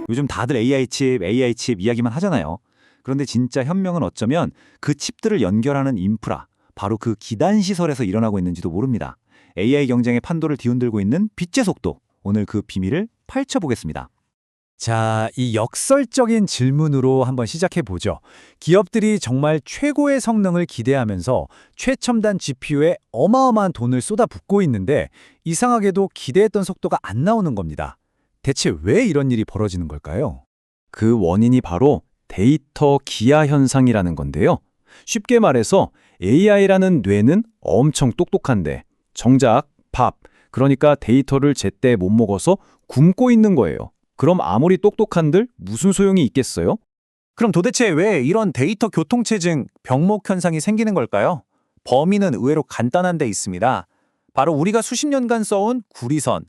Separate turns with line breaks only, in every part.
요즘 다들 AI 칩 이야기만 하잖아요. 그런데 진짜 현명은 어쩌면 그 칩들을 연결하는 인프라, 바로 그 기단 시설에서 일어나고 있는지도 모릅니다. AI 경쟁의 판도를 뒤흔들고 있는 빛의 속도, 오늘 그 비밀을 파헤쳐보겠습니다. 자, 이 역설적인 질문으로 한번 시작해 보죠. 기업들이 정말 최고의 성능을 기대하면서 최첨단 GPU에 어마어마한 돈을 쏟아붓고 있는데 이상하게도 기대했던 속도가 안 나오는 겁니다. 대체 왜 이런 일이 벌어지는 걸까요? 그 원인이 바로 데이터 기하 현상이라는 건데요. 쉽게 말해서 AI라는 뇌는 엄청 똑똑한데 정작 그러니까 데이터를 제때 못 먹어서 굶고 있는 거예요. 그럼 아무리 똑똑한들 무슨 소용이 있겠어요?
그럼 도대체 왜 이런 데이터 교통체증, 병목 현상이 생기는 걸까요? 범인은 의외로 간단한 데 있습니다. 바로 우리가 수십 년간 써온 구리선,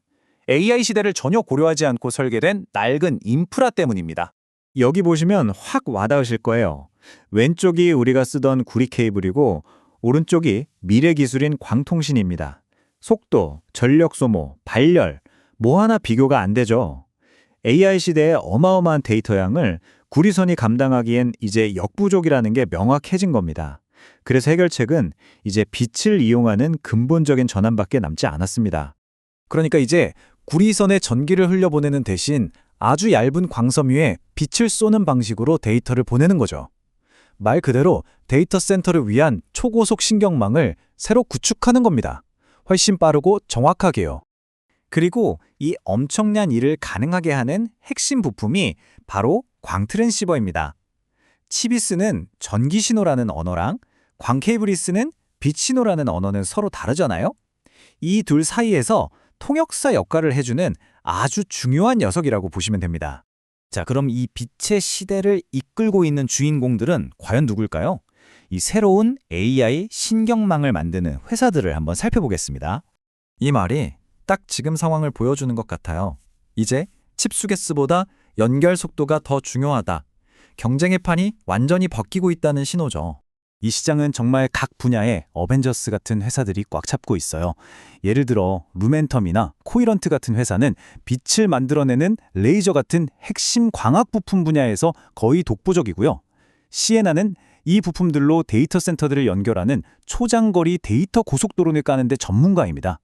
AI 시대를 전혀 고려하지 않고 설계된 낡은 인프라 때문입니다.
여기 보시면 확 와닿으실 거예요. 왼쪽이 우리가 쓰던 구리 케이블이고 오른쪽이 미래 기술인 광통신입니다. 속도, 전력 소모, 발열, 뭐 하나 비교가 안 되죠. AI 시대의 어마어마한 데이터 양을 구리선이 감당하기엔 이제 역부족이라는 게 명확해진 겁니다. 그래서 해결책은 이제 빛을 이용하는 근본적인 전환밖에 남지 않았습니다. 그러니까 이제 구리선에 전기를 흘려보내는 대신 아주 얇은 광섬유에 빛을 쏘는 방식으로 데이터를 보내는 거죠. 말 그대로 데이터 센터를 위한 초고속 신경망을 새로 구축하는 겁니다. 훨씬 빠르고 정확하게요. 그리고 이 엄청난 일을 가능하게 하는 핵심 부품이 바로 광트랜시버입니다. 칩이 쓰는 전기 신호라는 언어랑 광 케이블이 쓰는 빛 신호라는 언어는 서로 다르잖아요. 이 둘 사이에서 통역사 역할을 해주는 아주 중요한 녀석이라고 보시면 됩니다. 자, 그럼 이 빛의 시대를 이끌고 있는 주인공들은 과연 누굴까요? 이 새로운 AI 신경망을 만드는 회사들을 한번 살펴보겠습니다. 이 말이 딱 지금 상황을 보여주는 것 같아요. 이제 칩수개스보다 연결 속도가 더 중요하다. 경쟁의 판이 완전히 바뀌고 있다는 신호죠. 이 시장은 정말 각 분야의 어벤져스 같은 회사들이 꽉 잡고 있어요. 예를 들어 루멘텀이나 코이런트 같은 회사는 빛을 만들어내는 레이저 같은 핵심 광학 부품 분야에서 거의 독보적이고요. 시에나는 이 부품들로 데이터 센터들을 연결하는 초장거리 데이터 고속도로를 까는 데 전문가입니다.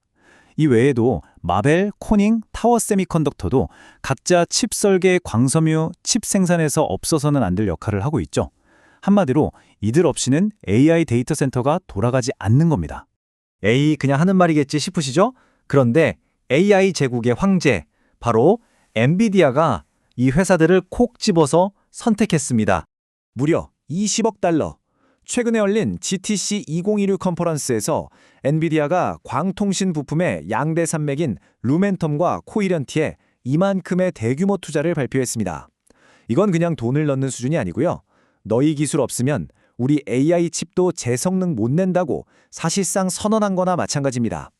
이 외에도 마벨, 코닝, 타워 세미컨덕터도 각자 칩 설계, 광섬유, 칩 생산에서 없어서는 안 될 역할을 하고 있죠. 한마디로 이들 없이는 AI 데이터 센터가 돌아가지 않는 겁니다. 에이, 그냥 하는 말이겠지 싶으시죠? 그런데 AI 제국의 황제, 바로 엔비디아가 이 회사들을 콕 집어서 선택했습니다.
무려 20억 달러. 최근에 열린 GTC 2016 컨퍼런스에서 엔비디아가 광통신 부품의 양대 산맥인 루멘텀과 코이런트에 이만큼의 대규모 투자를 발표했습니다. 이건 그냥 돈을 넣는 수준이 아니고요. 너희 기술 없으면 우리 AI 칩도 제 성능 못 낸다고 사실상 선언한 거나 마찬가지입니다.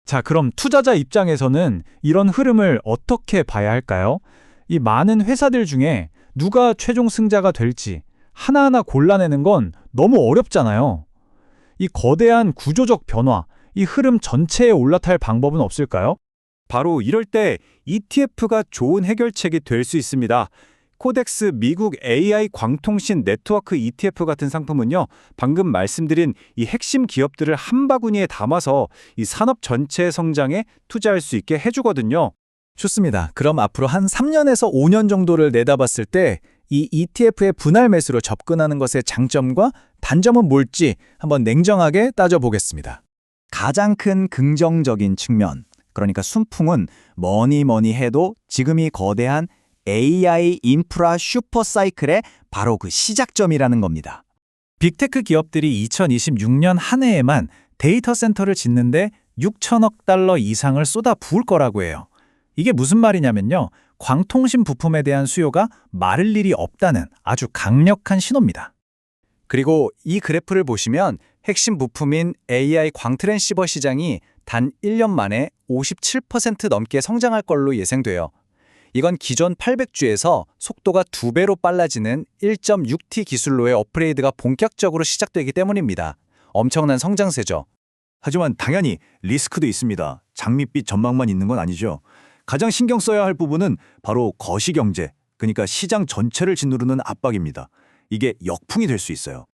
자, 그럼 투자자 입장에서는 이런 흐름을 어떻게 봐야 할까요? 이 많은 회사들 중에 누가 최종 승자가 될지 하나하나 골라내는 건 너무 어렵잖아요. 이 거대한 구조적 변화, 이 흐름 전체에 올라탈 방법은 없을까요? 바로 이럴 때 ETF가 좋은 해결책이 될 수 있습니다. 코덱스 미국 AI 광통신 네트워크 ETF 같은 상품은요, 방금 말씀드린 이 핵심 기업들을 한 바구니에 담아서 이 산업 전체의 성장에 투자할 수 있게 해주거든요. 좋습니다. 그럼 앞으로 한 3년에서 5년 정도를 내다봤을 때 이 ETF의 분할 매수로 접근하는 것의 장점과 단점은 뭘지 한번 냉정하게 따져보겠습니다. 가장 큰 긍정적인 측면, 그러니까 순풍은 뭐니 해도 지금이 거대한 AI 인프라 슈퍼사이클의 바로 그 시작점이라는 겁니다. 빅테크 기업들이 2026년 한 해에만 데이터 센터를 짓는데 6천억 달러 이상을 쏟아 부을 거라고 해요. 이게 무슨 말이냐면요. 광통신 부품에 대한 수요가 마를 일이 없다는 아주 강력한 신호입니다. 그리고 이 그래프를 보시면 핵심 부품인 AI 광트랜시버 시장이 단 1년 만에 57% 넘게 성장할 걸로 예상돼요.
이건 기존 800G에서 속도가 2배로 빨라지는 1.6T 기술로의 업그레이드가 본격적으로 시작되기 때문입니다. 엄청난 성장세죠.
하지만 당연히 리스크도 있습니다. 장밋빛 전망만 있는 건 아니죠. 가장 신경 써야 할 부분은 바로 거시경제, 그러니까 시장 전체를 짓누르는 압박입니다. 이게 역풍이 될 수 있어요.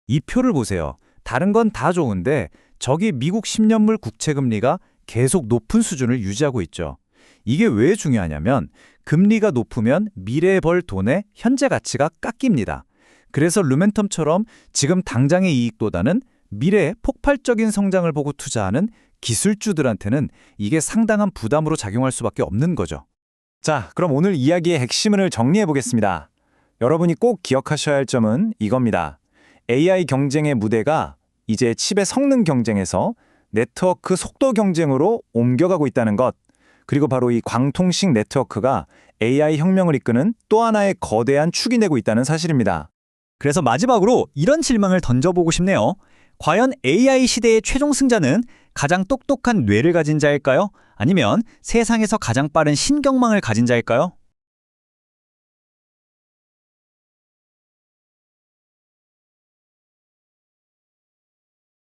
이 표를 보세요. 다른 건 다 좋은데 저기 미국 10년물 국채금리가 계속 높은 수준을 유지하고 있죠. 이게 왜 중요하냐면 금리가 높으면 미래에 벌 돈의 현재 가치가 깎입니다. 그래서 루멘텀처럼 지금 당장의 이익보다는 미래의 폭발적인 성장을 보고 투자하는 기술주들한테는 이게 상당한 부담으로 작용할 수밖에 없는 거죠.
자, 그럼 오늘 이야기의 핵심을 정리해 보겠습니다. 여러분이 꼭 기억하셔야 할 점은 이겁니다. AI 경쟁의 무대가 이제 칩의 성능 경쟁에서 네트워크 속도 경쟁으로 옮겨가고 있다는 것, 그리고 바로 이 광통식 네트워크가 AI 혁명을 이끄는 또 하나의 거대한 축이 되고 있다는 사실입니다.
그래서 마지막으로 이런 질문을 던져보고 싶네요. 과연 AI 시대의 최종 승자는 가장 똑똑한 뇌를 가진 자일까요? 아니면 세상에서 가장 빠른 신경망을 가진 자일까요?